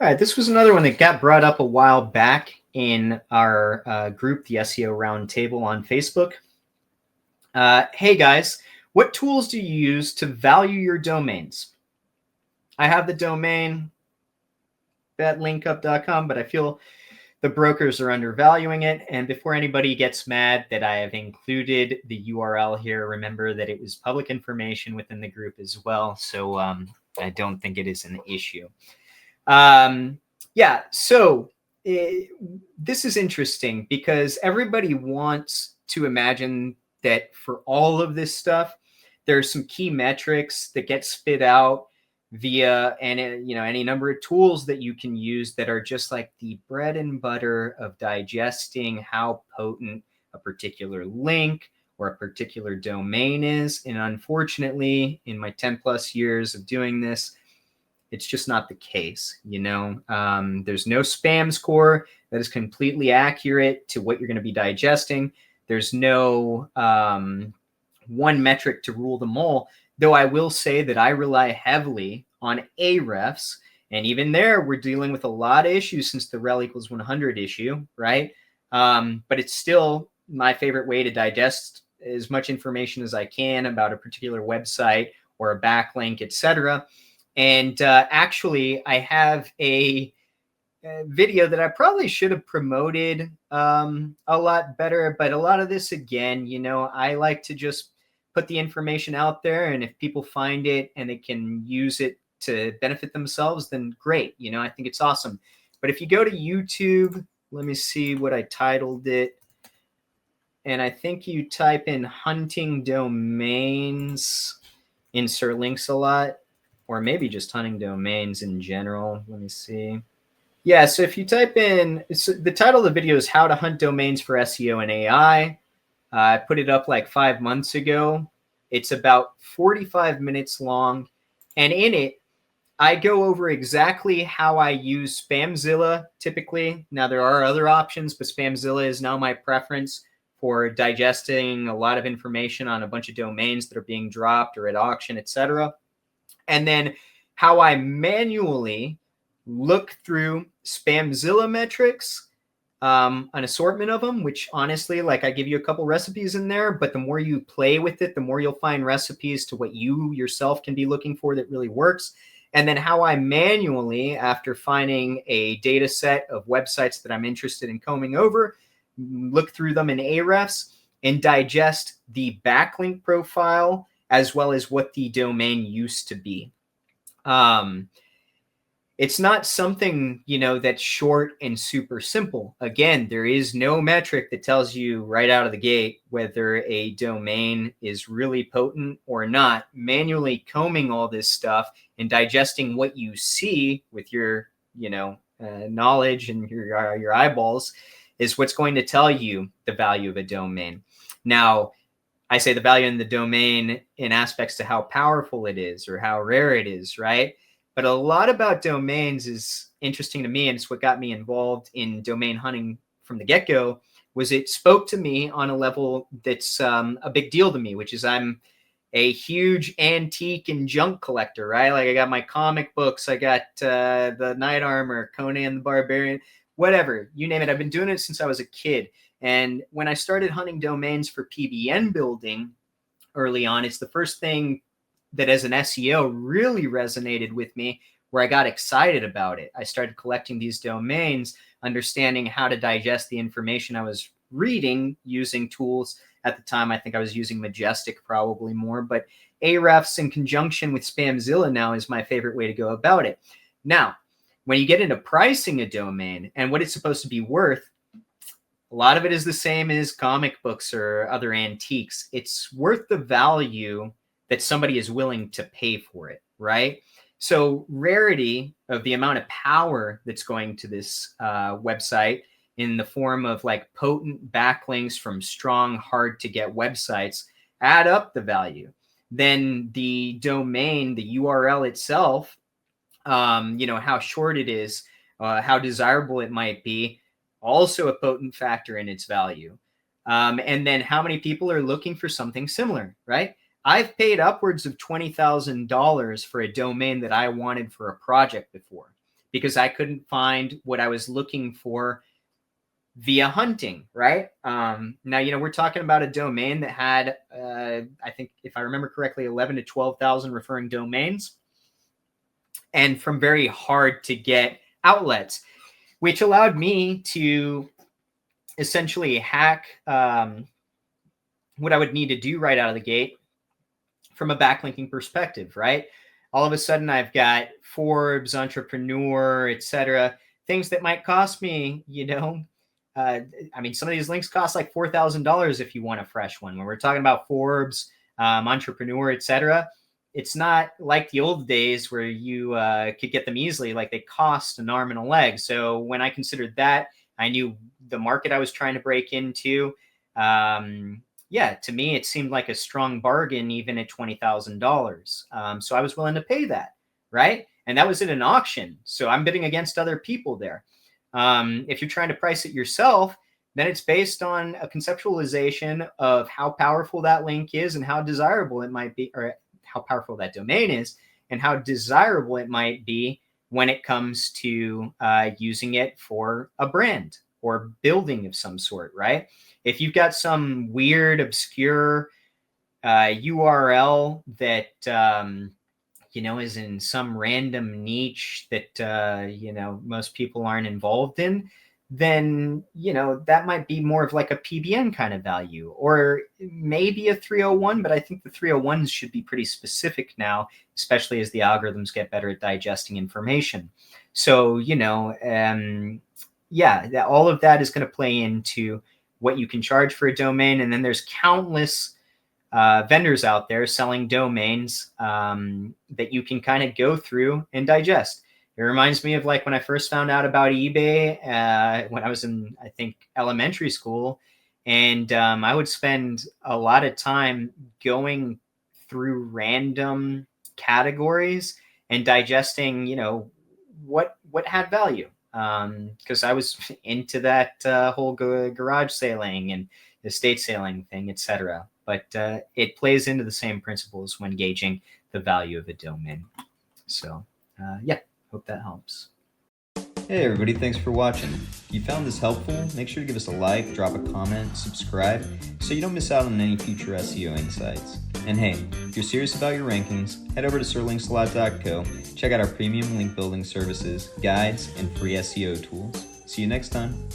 All right, this was another one that got brought up a while back in our group, the SEO Roundtable on Facebook. Hey guys, what tools do you use to value your domains? I have the domain linkbuilding.com, but I feel the brokers are undervaluing it. And before anybody gets mad that I have included the URL here, remember that it was public information within the group as well. So I don't think it is an issue. This is interesting because everybody wants to imagine that for all of this stuff, there's some key metrics that get spit out via any number of tools that you can use that are just like the bread and butter of digesting how potent a particular link or a particular domain is. And unfortunately, in my 10 plus years of doing this, it's just not the case. There's no spam score that is completely accurate to what you're going to be digesting. There's no one metric to rule them all, though I will say that I rely heavily on Ahrefs. And even there, we're dealing with a lot of issues since the rel equals 100 issue, right? But it's still my favorite way to digest as much information as I can about a particular website or a backlink, etc. And actually, I have a video that I probably should have promoted a lot better. But a lot of this, again, I like to just put the information out there. And if people find it and they can use it to benefit themselves, then great. I think it's awesome. But if you go to YouTube, let me see what I titled it. And I think you type in hunting domains in SirLinksalot, or maybe just hunting domains in general. Let me see. Yeah, so if you type in, the title of the video is How to Hunt Domains for SEO and AI. I put it up like 5 months ago. It's about 45 minutes long. And in it, I go over exactly how I use Spamzilla typically. Now, there are other options, but Spamzilla is now my preference for digesting a lot of information on a bunch of domains that are being dropped or at auction, etc. And then how I manually look through Spamzilla metrics, an assortment of them, which honestly, like I give you a couple recipes in there, but the more you play with it, the more you'll find recipes to what you yourself can be looking for that really works. And then how I manually, after finding a data set of websites that I'm interested in combing over, look through them in Ahrefs and digest the backlink profile as well as what the domain used to be. It's not something, that's short and super simple. Again, there is no metric that tells you right out of the gate whether a domain is really potent or not. Manually combing all this stuff and digesting what you see with your, knowledge and your eyeballs is what's going to tell you the value of a domain. Now, I say the value in the domain in aspects to how powerful it is or how rare it is, right? But a lot about domains is interesting to me, and it's what got me involved in domain hunting from the get-go, was it spoke to me on a level that's a big deal to me, which is I'm a huge antique and junk collector, right? Like I got my comic books, I got the Knight Armor, Conan the Barbarian, whatever, you name it. I've been doing it since I was a kid. And when I started hunting domains for PBN building early on, it's the first thing that as an SEO really resonated with me, where I got excited about it. I started collecting these domains, understanding how to digest the information I was reading using tools. At the time, I think I was using Majestic probably more, but Ahrefs in conjunction with Spamzilla now is my favorite way to go about it. Now, when you get into pricing a domain and what it's supposed to be worth, a lot of it is the same as comic books or other antiques. It's worth the value that somebody is willing to pay for it, right? So rarity of the amount of power that's going to this website in the form of like potent backlinks from strong, hard to get websites add up the value. Then the domain, the URL itself, how short it is, how desirable it might be, also a potent factor in its value. And then how many people are looking for something similar, right? I've paid upwards of $20,000 for a domain that I wanted for a project before. because I couldn't find what I was looking for via hunting, right? Now, you know, we're talking about a domain that had, I think, if I remember correctly, 11 to 12,000 referring domains, and from very hard to get outlets, which allowed me to essentially hack what I would need to do right out of the gate from a backlinking perspective, right? All of a sudden, I've got Forbes, Entrepreneur, etc., things that might cost me, you know, I mean, some of these links cost like $4,000 if you want a fresh one. When we're talking about Forbes, Entrepreneur, etc., it's not like the old days where you could get them easily. Like, they cost an arm and a leg. So when I considered that, I knew the market I was trying to break into. Yeah, to me, it seemed like a strong bargain, even at $20,000. So I was willing to pay that, right? And that was at an auction. So I'm bidding against other people there. If you're trying to price it yourself, then it's based on a conceptualization of how powerful that link is and how desirable it might be, or how powerful that domain is and how desirable it might be when it comes to using it for a brand or building of some sort, right? If you've got some weird, obscure URL that you know, is in some random niche that, you know, most people aren't involved in, then, you know, that might be more of like a PBN kind of value, or maybe a 301, but I think the 301s should be pretty specific now, especially as the algorithms get better at digesting information. So, you know, yeah, all of that is going to play into what you can charge for a domain. And then there's countless vendors out there selling domains that you can kind of go through and digest. It reminds me of like when I first found out about eBay when I was in, I think, elementary school. And I would spend a lot of time going through random categories and digesting, you know, what had value. Because I was into that whole garage sailing and estate sailing thing, etc. But it plays into the same principles when gauging the value of a domain. So yeah, hope that helps. Hey everybody, thanks for watching. If you found this helpful, make sure to give us a like, drop a comment, subscribe, so you don't miss out on any future SEO insights. And hey, if you're serious about your rankings, head over to SirLinksalot.co, check out our premium link building services, guides, and free SEO tools. See you next time.